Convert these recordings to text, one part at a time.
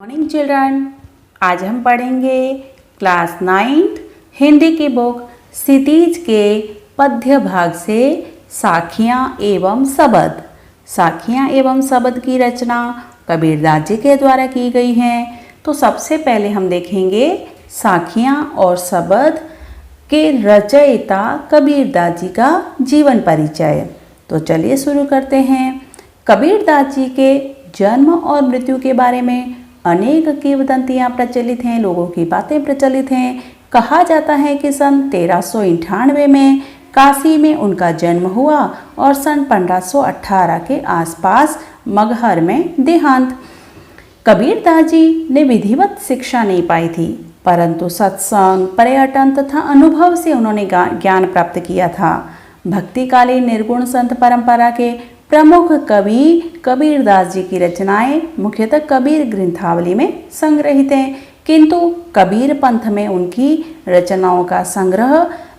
Morning children. आज हम पढ़ेंगे क्लास 9th हिंदी की बुक क्षितिज के पद्य भाग से साखियाँ एवं शबद। साखियाँ एवं शबद की रचना कबीरदास जी के द्वारा की गई है। तो सबसे पहले हम देखेंगे साखियाँ और शबद के रचयिता कबीरदास जी का जीवन परिचय। तो चलिए शुरू करते हैं। कबीरदास जी के जन्म और मृत्यु के बारे में अनेक किंवदंतियाँ प्रचलित हैं, लोगों की बातें प्रचलित हैं। कहा जाता है कि सन 1398 में काशी में उनका जन्म हुआ और सन 1518 के आसपास मगहर में देहांत। कबीरदास जी ने विधिवत शिक्षा नहीं पाई थी, परंतु सत्संग, पर्यटन तथा अनुभव से उन्होंने ज्ञान प्राप्त किया था। भक्तिकालीन निर्गुण संत परंपरा के प्रमुख कवि कबीरदास जी की रचनाएं मुख्यतः कबीर ग्रंथावली में संग्रहित हैं, किंतु कबीर पंथ में उनकी रचनाओं का संग्रह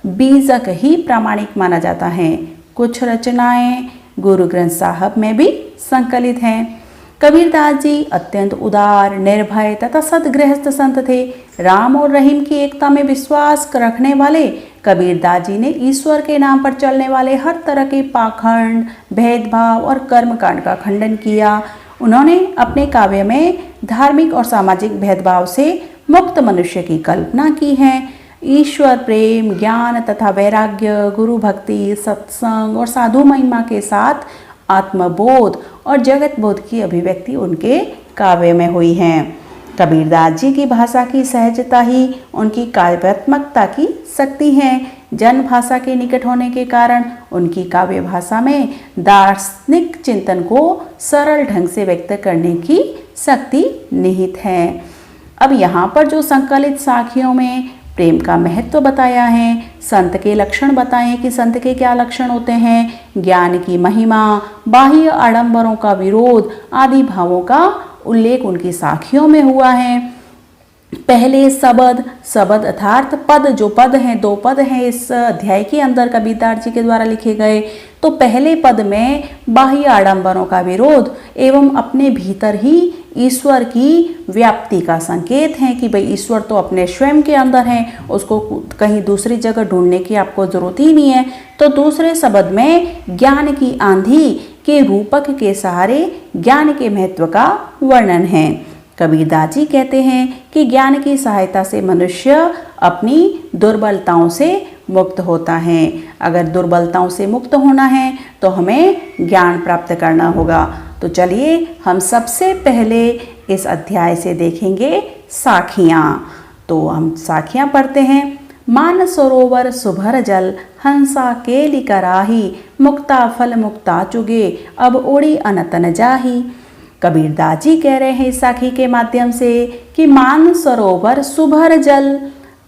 बीजक ही प्रामाणिक माना जाता है। कुछ रचनाएं गुरु ग्रंथ साहब में भी संकलित हैं। कबीरदास जी अत्यंत उदार, निर्भय तथा सद्गृहस्थ संत थे। राम और रहीम की एकता में विश्वास रखने वाले कबीरदास जी ने ईश्वर के नाम पर चलने वाले हर तरह के पाखंड, भेदभाव और कर्मकांड का खंडन किया। उन्होंने अपने काव्य में धार्मिक और सामाजिक भेदभाव से मुक्त मनुष्य की कल्पना की है। ईश्वर प्रेम, ज्ञान तथा वैराग्य, गुरु भक्ति, सत्संग और साधु महिमा के साथ आत्मबोध और जगत बोध की अभिव्यक्ति उनके काव्य में हुई है। कबीरदास जी की भाषा की सहजता ही उनकी काव्यात्मकता की शक्ति है। जन भाषा के निकट होने के कारण उनकी काव्य भाषा में दार्शनिक चिंतन को सरल ढंग से व्यक्त करने की शक्ति निहित है। अब यहाँ पर जो संकलित साखियों में प्रेम का महत्व बताया है, संत के लक्षण बताएं कि संत के क्या लक्षण होते हैं, ज्ञान की महिमा, बाह्य आडंबरों का विरोध आदि भावों का उल्लेख उनकी साखियों में हुआ है। पहले शबद, शबद अर्थात पद, जो पद हैं, 2 पद हैं इस अध्याय के अंदर कबीरदास जी के द्वारा लिखे गए। तो पहले पद में बाह्य आडंबरों का विरोध एवं अपने भीतर ही ईश्वर की व्याप्ति का संकेत है कि भाई ईश्वर तो अपने स्वयं के अंदर है, उसको कहीं दूसरी जगह ढूंढने की आपको जरूरत ही नहीं है। तो दूसरे शब्द में ज्ञान की आंधी के रूपक के सहारे ज्ञान के महत्व का वर्णन है। कबीरदास जी कहते हैं कि ज्ञान की सहायता से मनुष्य अपनी दुर्बलताओं से मुक्त होता है। अगर दुर्बलताओं से मुक्त होना है तो हमें ज्ञान प्राप्त करना होगा। तो चलिए हम सबसे पहले इस अध्याय से देखेंगे साखियाँ। तो हम साखियाँ पढ़ते हैं। मान सरोवर सुभर जल, हंसा केली कराही, मुक्ता फल मुक्ता चुगे, अब ओड़ी अनत न जाही। कबीरदास जी कह रहे हैं इस साखी के माध्यम से कि मान सरोवर सुभर जल,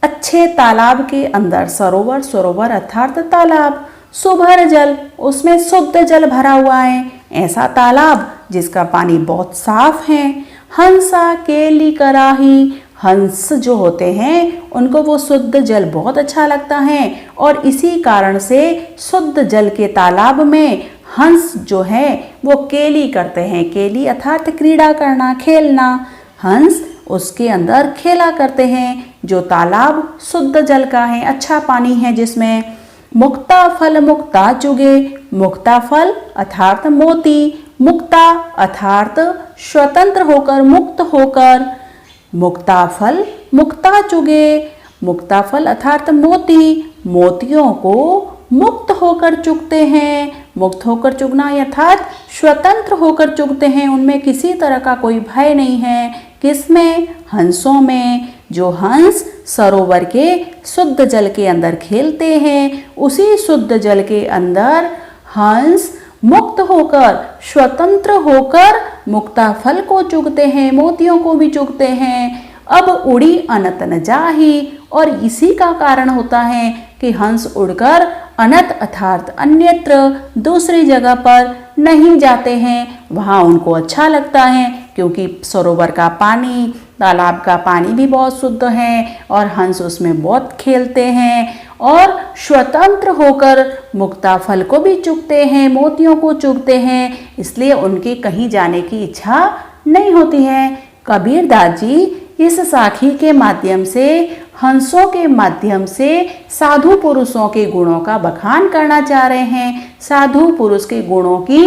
अच्छे तालाब के अंदर, सरोवर, सरोवर अर्थात तालाब, सुभर जल, उसमें शुद्ध जल भरा हुआ है, ऐसा तालाब जिसका पानी बहुत साफ है। हंसा केली कराही, हंस जो होते हैं उनको वो शुद्ध जल बहुत अच्छा लगता है और इसी कारण से शुद्ध जल के तालाब में हंस जो है वो केली करते हैं। केली अर्थात क्रीड़ा करना, खेलना। हंस उसके अंदर खेला करते हैं, जो तालाब शुद्ध जल का है, अच्छा पानी है जिसमें। मुक्ता फल मुक्ता चुगे, मुक्ता फल अर्थात मोती, मुक्ता अर्थात स्वतंत्र होकर, मुक्त होकर। मुक्ता फल मुक्ता चुगे, मुक्ता फल अर्थात मोती, मोतियों को मुक्त होकर चुगते हैं। मुक्त होकर चुगना अर्थात स्वतंत्र होकर चुगते हैं, उनमें किसी तरह का कोई भय नहीं है। किसमें? हंसों में। जो हंस सरोवर के शुद्ध जल के अंदर खेलते हैं, उसी शुद्ध जल के अंदर हंस मुक्त होकर, स्वतंत्र होकर मुक्ता फल को चुगते हैं, मोतियों को भी चुगते हैं। अब उड़ी अनत न जाही, और इसी का कारण होता है कि हंस उड़कर अनत अर्थात अन्यत्र दूसरी जगह पर नहीं जाते हैं। वहाँ उनको अच्छा लगता है क्योंकि सरोवर का पानी, तालाब का पानी भी बहुत शुद्ध है और हंस उसमें बहुत खेलते हैं और स्वतंत्र होकर मुक्ता फल को भी चुगते हैं, मोतियों को चुगते हैं। इसलिए उनकी कहीं जाने की इच्छा नहीं होती है। कबीरदास जी इस साखी के माध्यम से, हंसों के माध्यम से साधु पुरुषों के गुणों का बखान करना चाह रहे हैं। साधु पुरुष के गुणों की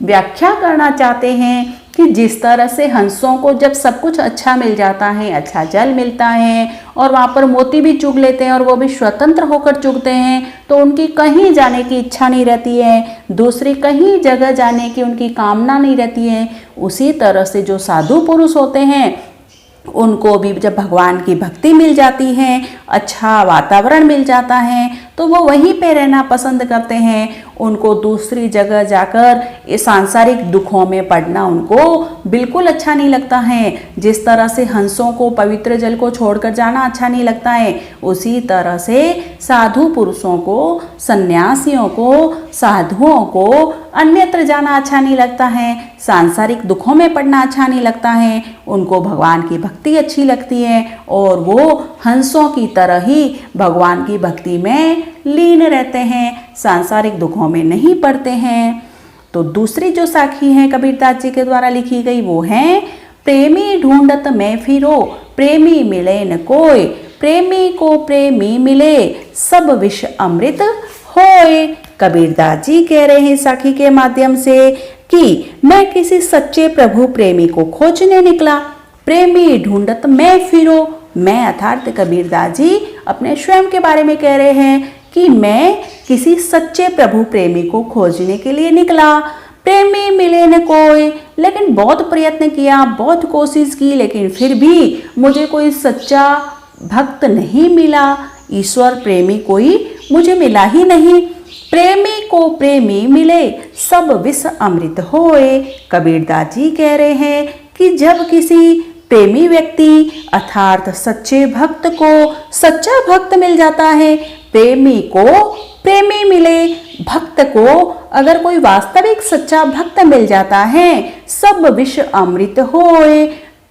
व्याख्या करना चाहते हैं कि जिस तरह से हंसों को जब सब कुछ अच्छा मिल जाता है, अच्छा जल मिलता है और वहाँ पर मोती भी चुग लेते हैं और वो भी स्वतंत्र होकर चुगते हैं, तो उनकी कहीं जाने की इच्छा नहीं रहती है, दूसरी कहीं जगह जाने की उनकी कामना नहीं रहती है। उसी तरह से जो साधु पुरुष होते हैं उनको भी जब भगवान की भक्ति मिल जाती है, अच्छा वातावरण मिल जाता है, तो वो वहीं पे रहना पसंद करते हैं। उनको दूसरी जगह जाकर इस सांसारिक दुखों में पड़ना उनको बिल्कुल अच्छा नहीं लगता है। जिस तरह से हंसों को पवित्र जल को छोड़कर जाना अच्छा नहीं लगता है, उसी तरह से साधु पुरुषों को, सन्यासियों को, साधुओं को अन्यत्र जाना अच्छा नहीं लगता है, सांसारिक दुखों में पड़ना अच्छा नहीं लगता है। उनको भगवान की भक्ति अच्छी लगती है और वो हंसों की तरह ही भगवान की भक्ति में लीन रहते हैं, सांसारिक दुखों में नहीं पड़ते हैं। तो दूसरी जो साखी है कबीरदास जी के द्वारा लिखी गई वो है, प्रेमी ढूंढत मैं फिरो, प्रेमी मिले न कोई, प्रेमी को प्रेमी मिले, सब विष अमृत होए। कबीरदास जी कह रहे हैं साखी के माध्यम से कि मैं किसी सच्चे प्रभु प्रेमी को खोजने निकला, प्रेमी ढूंढत मैं फिरो। मैं अर्थात कबीरदास जी अपने स्वयं के बारे में कह रहे हैं कि मैं किसी सच्चे प्रभु प्रेमी को खोजने के लिए निकला, प्रेमी मिले न कोई, लेकिन बहुत प्रयत्न किया, बहुत कोशिश की, लेकिन फिर भी मुझे कोई सच्चा भक्त नहीं मिला, ईश्वर प्रेमी कोई मुझे मिला ही नहीं। प्रेमी को प्रेमी मिले, सब विष अमृत होए। कबीरदास जी कह रहे हैं कि जब किसी प्रेमी व्यक्ति अर्थात सच्चे भक्त को सच्चा भक्त मिल जाता है, प्रेमी को प्रेमी मिले, भक्त को अगर कोई वास्तविक सच्चा भक्त मिल जाता है, सब विष अमृत होए,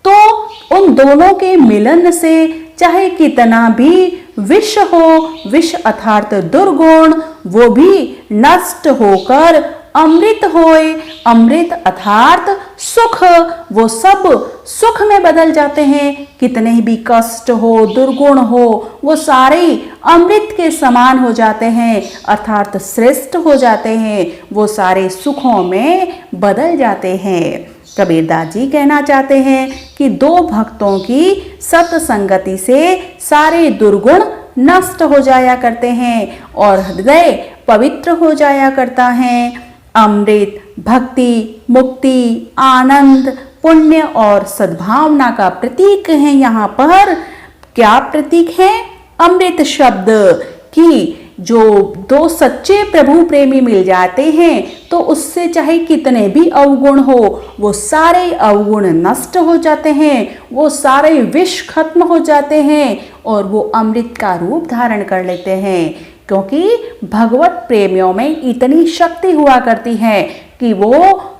तो उन दोनों के मिलन से चाहे कितना भी विष हो, विष अर्थात दुर्गुण, वो भी नष्ट होकर अमृत होए। अमृत अर्थात सुख, वो सब सुख में बदल जाते हैं। कितने भी कष्ट हो, दुर्गुण हो, वो सारे अमृत के समान हो जाते हैं, अर्थात श्रेष्ठ हो जाते हैं, वो सारे सुखों में बदल जाते हैं। कबीरदास जी कहना चाहते हैं कि दो भक्तों की सत्संगति से सारे दुर्गुण नष्ट हो जाया करते हैं और हृदय पवित्र हो जाया करता है। अमृत भक्ति, मुक्ति, आनंद, पुण्य और सद्भावना का प्रतीक है। यहाँ पर क्या प्रतीक है? अमृत शब्द की जो दो सच्चे प्रभु प्रेमी मिल जाते हैं तो उससे चाहे कितने भी अवगुण हो, वो सारे अवगुण नष्ट हो जाते हैं, वो सारे विष खत्म हो जाते हैं और वो अमृत का रूप धारण कर लेते हैं। क्योंकि भगवत प्रेमियों में इतनी शक्ति हुआ करती है कि वो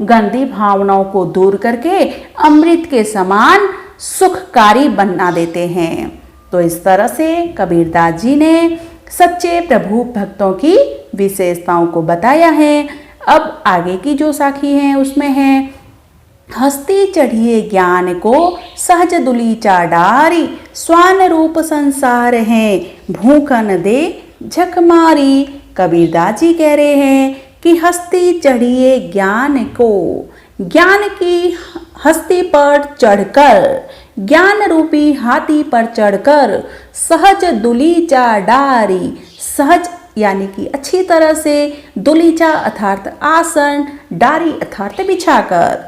गंदी भावनाओं को दूर करके अमृत के समान सुखकारी बना देते हैं। तो इस तरह से कबीरदास जी ने सच्चे प्रभु भक्तों की विशेषताओं को बताया है। अब आगे की जो साखी है उसमें है, हस्ती चढ़िए ज्ञान को सहज दुलीचा डारी, स्वान रूप संसार है भूखन दे झक मारी। कबीरदास जी कह रहे हैं कि हस्ती चढ़िए ज्ञान को, ज्ञान की हस्ती पर चढ़कर, ज्ञान रूपी हाथी पर चढ़कर सहज दुलीचा डारी, सहज यानी कि अच्छी तरह से, दुलीचा अर्थात आसन, डारी अर्थात बिछाकर,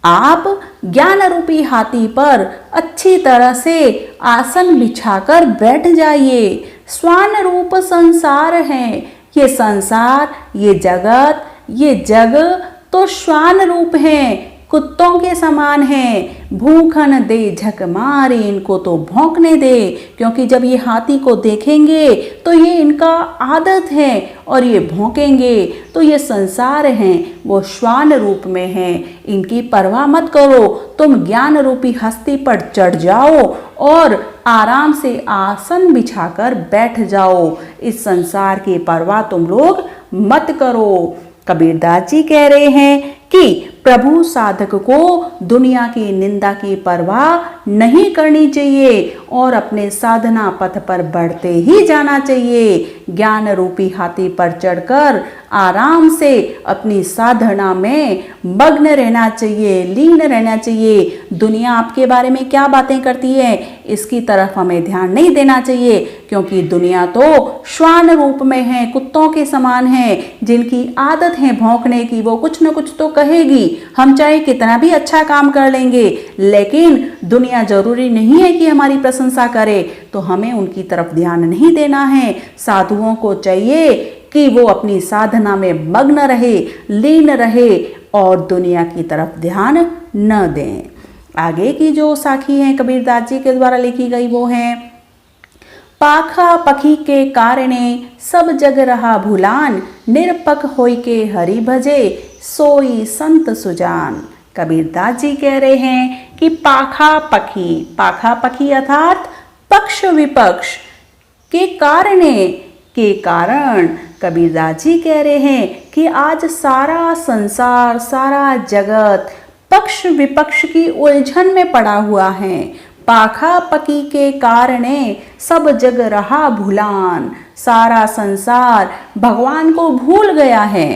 आप ज्ञान रूपी हाथी पर अच्छी तरह से आसन बिछाकर बैठ जाइए। स्वान रूप संसार है, ये संसार, ये जगत, ये जग तो श्वान रूप है, कुत्तों के समान है। भूखन दे झक मारे, इनको तो भौंकने दे, क्योंकि जब ये हाथी को देखेंगे तो ये इनका आदत है और ये भौंकेंगे। तो ये संसार हैं वो श्वान रूप में हैं, इनकी परवाह मत करो, तुम ज्ञान रूपी हस्ती पर चढ़ जाओ और आराम से आसन बिछाकर बैठ जाओ। इस संसार की परवाह तुम लोग मत करो। कबीरदास जी कह रहे हैं कि प्रभु साधक को दुनिया की निंदा की परवाह नहीं करनी चाहिए और अपने साधना पथ पर बढ़ते ही जाना चाहिए। ज्ञान रूपी हाथी पर चढ़कर आराम से अपनी साधना में मग्न रहना चाहिए, लीन रहना चाहिए। दुनिया आपके बारे में क्या बातें करती है इसकी तरफ हमें ध्यान नहीं देना चाहिए, क्योंकि दुनिया तो श्वान रूप में है, कुत्तों के समान है, जिनकी आदत है भौंकने की। वो कुछ न कुछ तो कहेगी, हम चाहे कितना भी अच्छा काम कर लेंगे, लेकिन दुनिया जरूरी नहीं है कि हमारी प्रशंसा करे, तो हमें उनकी तरफ ध्यान नहीं देना है। साधुओं को चाहिए कि वो अपनी साधना में मग्न रहे, लीन रहे और दुनिया की तरफ ध्यान न दें। आगे की जो साखी है कबीरदास जी के द्वारा लिखी गई वो है, पाखा पखी के कारणे सब जग रहा भूलान, निरपक होई के हरि भजे सोई संत सुजान। कबीरदास जी कह रहे हैं कि पाखा पखी अर्थात पक्ष विपक्ष के कारण कबीरदास जी कह रहे हैं कि आज सारा संसार, सारा जगत पक्ष विपक्ष की उलझन में पड़ा हुआ है। पाखा पकी के कारणे सब जग रहा भूलान, सारा संसार भगवान को भूल गया है,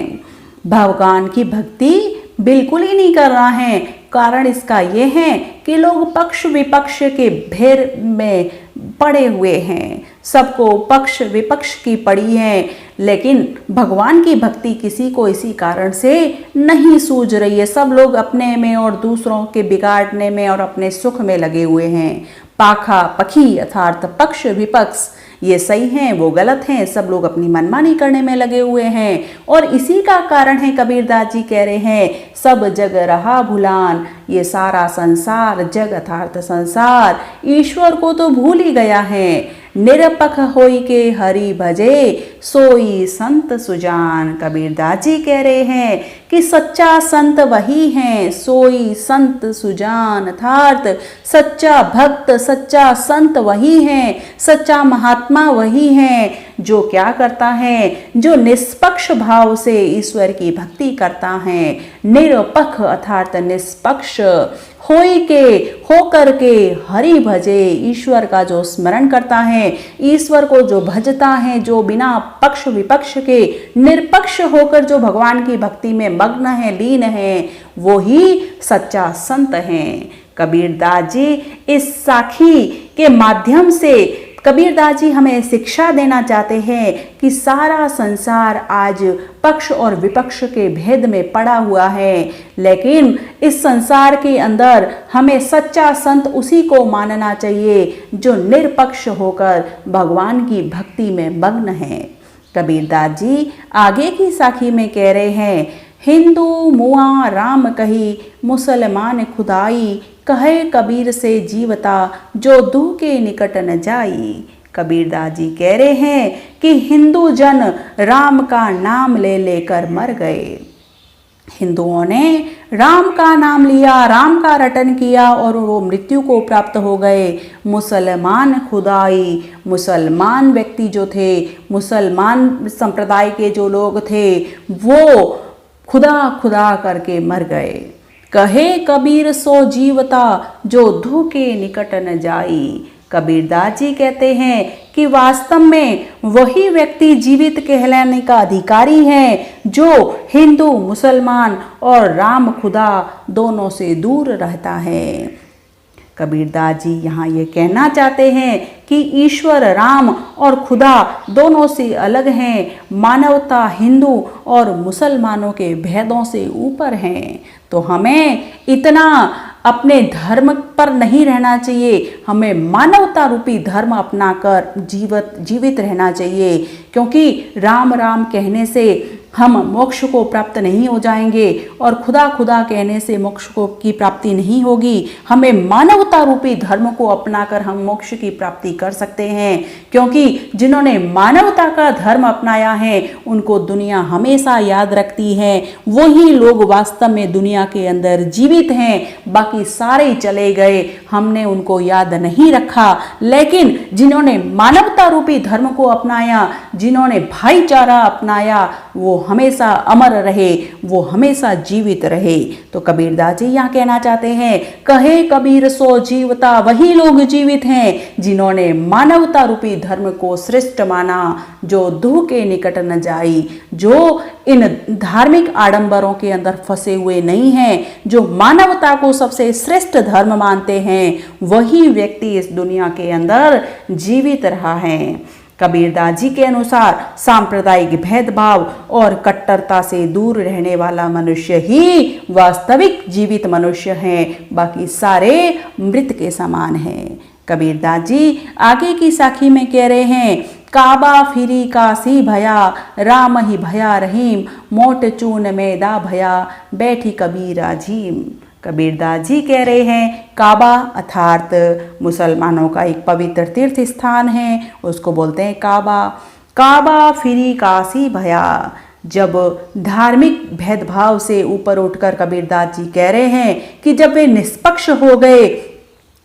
भगवान की भक्ति बिल्कुल ही नहीं कर रहा है। कारण इसका ये है कि लोग पक्ष विपक्ष के भेर में पड़े हुए हैं, सबको पक्ष विपक्ष की पड़ी है, लेकिन भगवान की भक्ति किसी को इसी कारण से नहीं सूझ रही है। सब लोग अपने में और दूसरों के बिगाड़ने में और अपने सुख में लगे हुए हैं। पाखा पखी अर्थात पक्ष विपक्ष, ये सही हैं वो गलत हैं, सब लोग अपनी मनमानी करने में लगे हुए हैं। और इसी का कारण है कबीरदास जी कह रहे हैं सब जग रहा भुलान, ये सारा संसार, जग अर्थात संसार ईश्वर को तो भूल ही गया है। निरपक होई के हरि भजे सोई संत सुजान। कबीरदास जी कह रहे हैं कि सच्चा संत वही है, सोई संत सुजान अर्थात सच्चा भक्त, सच्चा संत वही है, सच्चा महात्मा वही है जो क्या करता है, जो निष्पक्ष भाव से ईश्वर की भक्ति करता है। निरपक्ष अर्थात निष्पक्ष, होई के होकर के हरि भजे, ईश्वर का जो स्मरण करता है, ईश्वर को जो भजता है, जो बिना पक्ष विपक्ष के निरपक्ष होकर जो भगवान की भक्ति में मग्न है, लीन है, वो ही सच्चा संत है। कबीरदास जी इस साखी के माध्यम से कबीरदास जी हमें शिक्षा देना चाहते हैं कि सारा संसार आज पक्ष और विपक्ष के भेद में पड़ा हुआ है, लेकिन इस संसार के अंदर हमें सच्चा संत उसी को मानना चाहिए जो निरपक्ष होकर भगवान की भक्ति में मग्न है। कबीरदास जी आगे की साखी में कह रहे हैं, हिंदू मुआ राम कही, मुसलमान खुदाई, कहे कबीर से जीवता, जो दूह के निकट न जाई। कबीरदास जी कह रहे हैं कि हिंदू जन राम का नाम ले लेकर मर गए। हिंदुओं ने राम का नाम लिया, राम का रटन किया और वो मृत्यु को प्राप्त हो गए। मुसलमान खुदाई, मुसलमान व्यक्ति जो थे, मुसलमान संप्रदाय के जो लोग थे, वो खुदा खुदा करके मर गए। कहे कबीर सो जीवता, जो धू के निकट न जाई। कबीरदास जी कहते हैं कि वास्तव में वही व्यक्ति जीवित कहलाने का अधिकारी है जो हिंदू, मुसलमान और राम खुदा दोनों से दूर रहता है। कबीरदास जी यहाँ ये कहना चाहते हैं कि ईश्वर राम और खुदा दोनों से अलग हैं, मानवता हिंदू और मुसलमानों के भेदों से ऊपर हैं। तो हमें इतना अपने धर्म पर नहीं रहना चाहिए, हमें मानवता रूपी धर्म अपनाकर जीवित रहना चाहिए, क्योंकि राम राम कहने से हम मोक्ष को प्राप्त नहीं हो जाएंगे और खुदा खुदा कहने से मोक्ष को की प्राप्ति नहीं होगी। हमें मानवता रूपी धर्म को अपनाकर हम मोक्ष की प्राप्ति कर सकते हैं, क्योंकि जिन्होंने मानवता का धर्म अपनाया है उनको दुनिया हमेशा याद रखती है। वही लोग वास्तव में दुनिया के अंदर जीवित हैं, बाकी सारे चले गए, हमने उनको याद नहीं रखा। लेकिन जिन्होंने मानवता रूपी धर्म को अपनाया, जिन्होंने भाईचारा अपनाया, वो हमेशा अमर रहे, वो हमेशा जीवित रहे। तो कबीरदास जी यहाँ कहना चाहते हैं, कहे कबीर सो जीवता वही लोग जीवित हैं जिन्होंने मानवता रूपी धर्म को श्रेष्ठ माना, जो दूह के निकट न जाई, जो इन धार्मिक आडंबरों के अंदर फंसे हुए नहीं हैं, जो मानवता को सबसे श्रेष्ठ धर्म मानते हैं, वही व्यक्ति इस दुनिया के अंदर जीवित रहा है। कबीरदास जी के अनुसार सांप्रदायिक भेदभाव और कट्टरता से दूर रहने वाला मनुष्य ही वास्तविक जीवित मनुष्य है, बाकी सारे मृत के समान हैं। कबीरदास जी आगे की साखी में कह रहे हैं, काबा फिरी काशी भया, राम ही भया रहीम, मोट चून मैदा भया, बैठी कबीरा झीम। कबीरदास जी कह रहे हैं, काबा अर्थात मुसलमानों का एक पवित्र तीर्थ स्थान है, उसको बोलते हैं काबा। काबा फिरी काशी भया, जब धार्मिक भेदभाव से ऊपर उठकर कबीरदास जी कह रहे हैं कि जब वे निष्पक्ष हो गए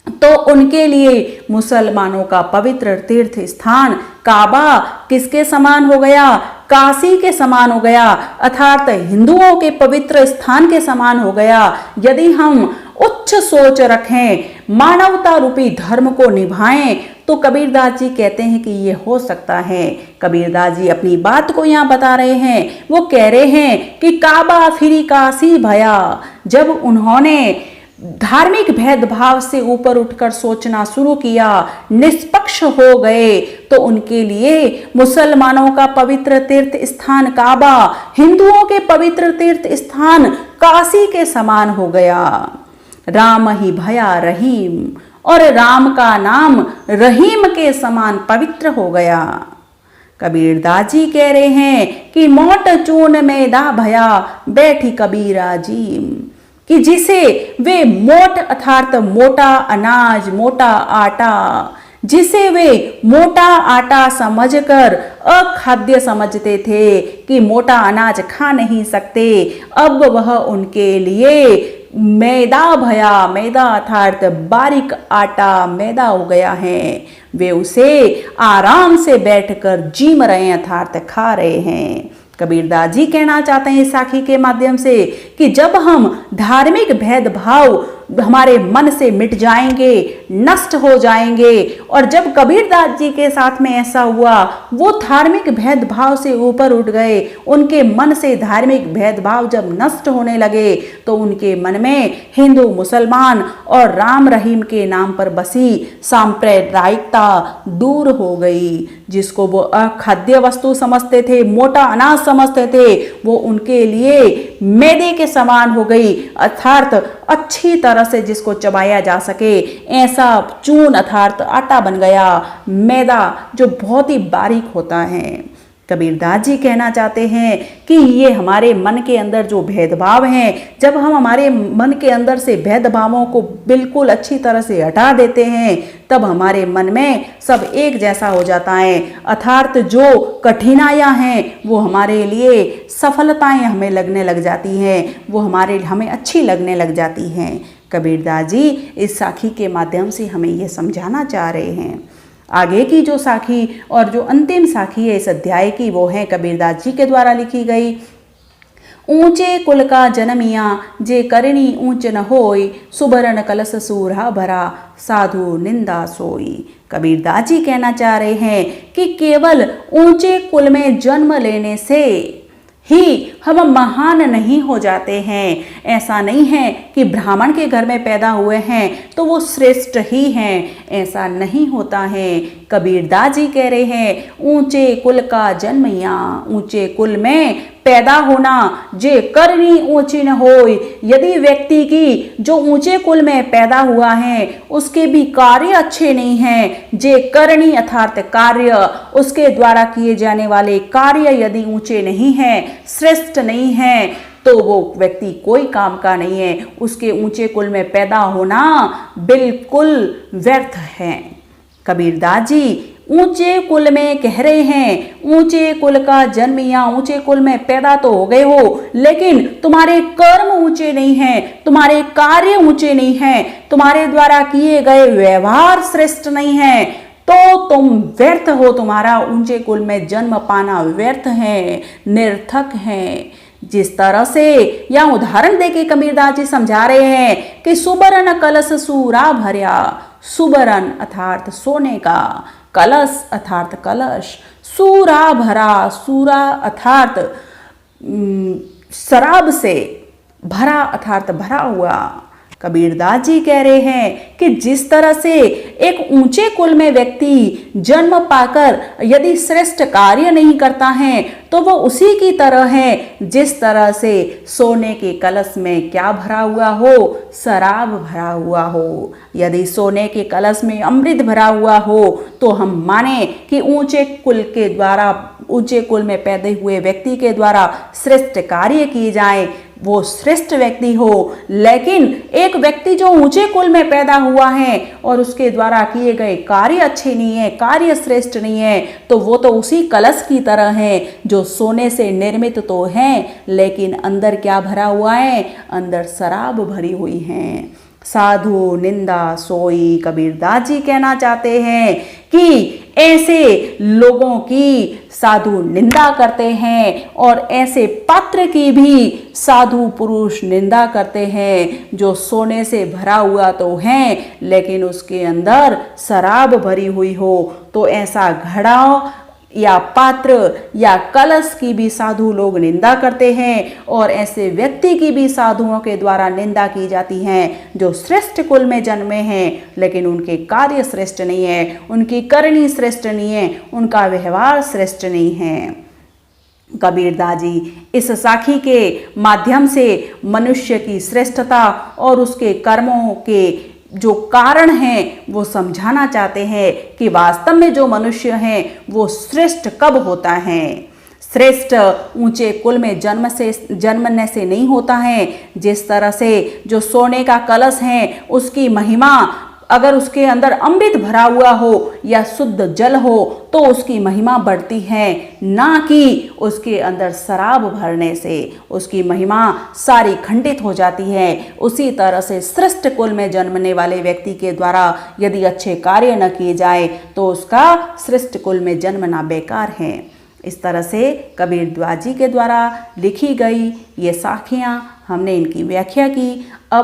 तो उनके लिए मुसलमानों का पवित्र तीर्थ स्थान काबा किसके समान हो गया? काशी के समान हो गया, अर्थात हिंदुओं के पवित्र स्थान के समान हो गया। यदि हम उच्च सोच रखें, मानवता रूपी धर्म को निभाएं, तो कबीरदास जी कहते हैं कि ये हो सकता है। कबीरदास जी अपनी बात को यहाँ बता रहे हैं, वो कह रहे हैं कि काबा फिरी काशी भया, जब उन्होंने धार्मिक भेदभाव से ऊपर उठकर सोचना शुरू किया, निष्पक्ष हो गए, तो उनके लिए मुसलमानों का पवित्र तीर्थ स्थान काबा हिंदुओं के पवित्र तीर्थ स्थान काशी के समान हो गया। राम ही भया रहीम, और राम का नाम रहीम के समान पवित्र हो गया। कबीरदास जी कह रहे हैं कि मोट चून मैदा भया, बैठी कबीरा जी, कि जिसे वे मोट अर्थात मोटा अनाज, मोटा आटा, जिसे वे मोटा आटा समझकर अखाद्य समझते थे कि मोटा अनाज खा नहीं सकते, अब वह उनके लिए मैदा भया, मैदा अर्थात बारीक आटा मैदा हो गया है। वे उसे आराम से बैठकर जीम रहे हैं, अर्थात खा रहे हैं। कबीरदास जी कहना चाहते हैं इस साखी के माध्यम से कि जब हम धार्मिक भेदभाव हमारे मन से मिट जाएंगे, नष्ट हो जाएंगे, और जब कबीरदास जी के साथ में ऐसा हुआ, वो धार्मिक भेदभाव से ऊपर उठ गए, उनके मन से धार्मिक भेदभाव जब नष्ट होने लगे, तो उनके मन में हिंदू मुसलमान और राम रहीम के नाम पर बसी सांप्रदायिकता दूर हो गई। जिसको वो अखाद्य वस्तु समझते थे, मोटा अनाज समझते थे, वो उनके लिए मैदे के समान हो गई, अर्थात अच्छी तरह से जिसको चबाया जा सके ऐसा चून अर्थात आटा बन गया, मैदा जो बहुत ही बारीक होता है। कबीरदास जी कहना चाहते हैं कि ये हमारे मन के अंदर जो भेदभाव हैं, जब हम हमारे मन के अंदर से भेदभावों को बिल्कुल अच्छी तरह से हटा देते हैं, तब हमारे मन में सब एक जैसा हो जाता है, अर्थात जो कठिनाइयां हैं वो हमारे लिए सफलताएं हमें लगने लग जाती हैं, वो हमें अच्छी लगने लग जाती हैं। कबीरदास जी इस साखी के माध्यम से हमें ये समझाना चाह रहे हैं। आगे की जो साखी और जो अंतिम साखी है इस अध्याय की, वो है कबीरदास जी के द्वारा लिखी गई। ऊंचे कुल का जनमिया, जे करणी ऊंच न होय, सुबरन कलश सूरा भरा, साधु निंदा सोई। कबीरदास जी कहना चाह रहे हैं कि केवल ऊंचे कुल में जन्म लेने से ही हम महान नहीं हो जाते हैं। ऐसा नहीं है कि ब्राह्मण के घर में पैदा हुए हैं तो वो श्रेष्ठ ही हैं, ऐसा नहीं होता है। कबीरदास जी कह रहे हैं, ऊंचे कुल का जन्म या ऊंचे कुल में पैदा होना, जे करनी ऊंची न होय। यदि व्यक्ति की जो ऊंचे कुल में पैदा हुआ है उसके भी कार्य अच्छे नहीं हैं, जे करनी अर्थात कार्य, उसके द्वारा किए जाने वाले कार्य यदि ऊंचे नहीं हैं, श्रेष्ठ नहीं हैं, तो वो व्यक्ति कोई काम का नहीं है। उसके ऊंचे कुल में पैदा होना बिल्कुल व्यर्थ है। कबीरदास जी ऊंचे कुल में कह रहे हैं, ऊंचे कुल का जन्म या ऊंचे कुल में पैदा तो हो गए हो, लेकिन तुम्हारे कर्म ऊंचे नहीं हैं, तुम्हारे कार्य ऊंचे नहीं हैं, तुम्हारे द्वारा किए गए व्यवहार श्रेष्ठ नहीं हैं, तो तुम व्यर्थ हो, तुम्हारा ऊंचे कुल में जन्म पाना व्यर्थ है, निरर्थक है। जिस तरह से या उदाहरण देके कबीरदास जी समझा रहे हैं कि सुबरन कलश सूरा भर्या, सुबरन अर्थात सोने का, कलश अर्थात कलश, सूरा भरा, सूरा अर्थात शराब से, भरा अर्थात भरा हुआ। कबीरदास जी कह रहे हैं कि जिस तरह से एक ऊंचे कुल में व्यक्ति जन्म पाकर यदि श्रेष्ठ कार्य नहीं करता है तो वो उसी की तरह है जिस तरह से सोने के कलश में क्या भरा हुआ हो, शराब भरा हुआ हो। यदि सोने के कलश में अमृत भरा हुआ हो तो हम माने कि ऊंचे कुल के द्वारा, ऊंचे कुल में पैदा हुए व्यक्ति के द्वारा श्रेष्ठ कार्य किए जाए, वो श्रेष्ठ व्यक्ति हो। लेकिन एक व्यक्ति जो ऊंचे कुल में पैदा हुआ है और उसके द्वारा किए गए कार्य अच्छे नहीं है, कार्य श्रेष्ठ नहीं है, तो वो तो उसी कलश की तरह है जो सोने से निर्मित तो है लेकिन अंदर क्या भरा हुआ है, अंदर शराब भरी हुई है। साधु निंदा सोई, कबीरदास जी कहना चाहते हैं कि ऐसे लोगों की साधु निंदा करते हैं और ऐसे पात्र की भी साधु पुरुष निंदा करते हैं जो सोने से भरा हुआ तो है लेकिन उसके अंदर शराब भरी हुई हो। तो ऐसा घड़ा या पात्र या कलश की भी साधु लोग निंदा करते हैं और ऐसे व्यक्ति की भी साधुओं के द्वारा निंदा की जाती है जो श्रेष्ठ कुल में जन्मे हैं लेकिन उनके कार्य श्रेष्ठ नहीं है, उनकी करनी श्रेष्ठ नहीं है, उनका व्यवहार श्रेष्ठ नहीं है। कबीरदास जी इस साखी के माध्यम से मनुष्य की श्रेष्ठता और उसके कर्मों के जो कारण हैं वो समझाना चाहते हैं कि वास्तव में जो मनुष्य हैं वो श्रेष्ठ कब होता है। श्रेष्ठ ऊंचे कुल में जन्मने से नहीं होता है। जिस तरह से जो सोने का कलश है उसकी महिमा, अगर उसके अंदर अमृत भरा हुआ हो या शुद्ध जल हो तो उसकी महिमा बढ़ती है, ना कि उसके अंदर शराब भरने से उसकी महिमा सारी खंडित हो जाती है। उसी तरह से श्रेष्ठ कुल में जन्मने वाले व्यक्ति के द्वारा यदि अच्छे कार्य न किए जाए तो उसका श्रेष्ठ कुल में जन्मना बेकार है। इस तरह से कबीरदास जी के द्वारा लिखी गई ये साखियाँ हमने इनकी व्याख्या की। अब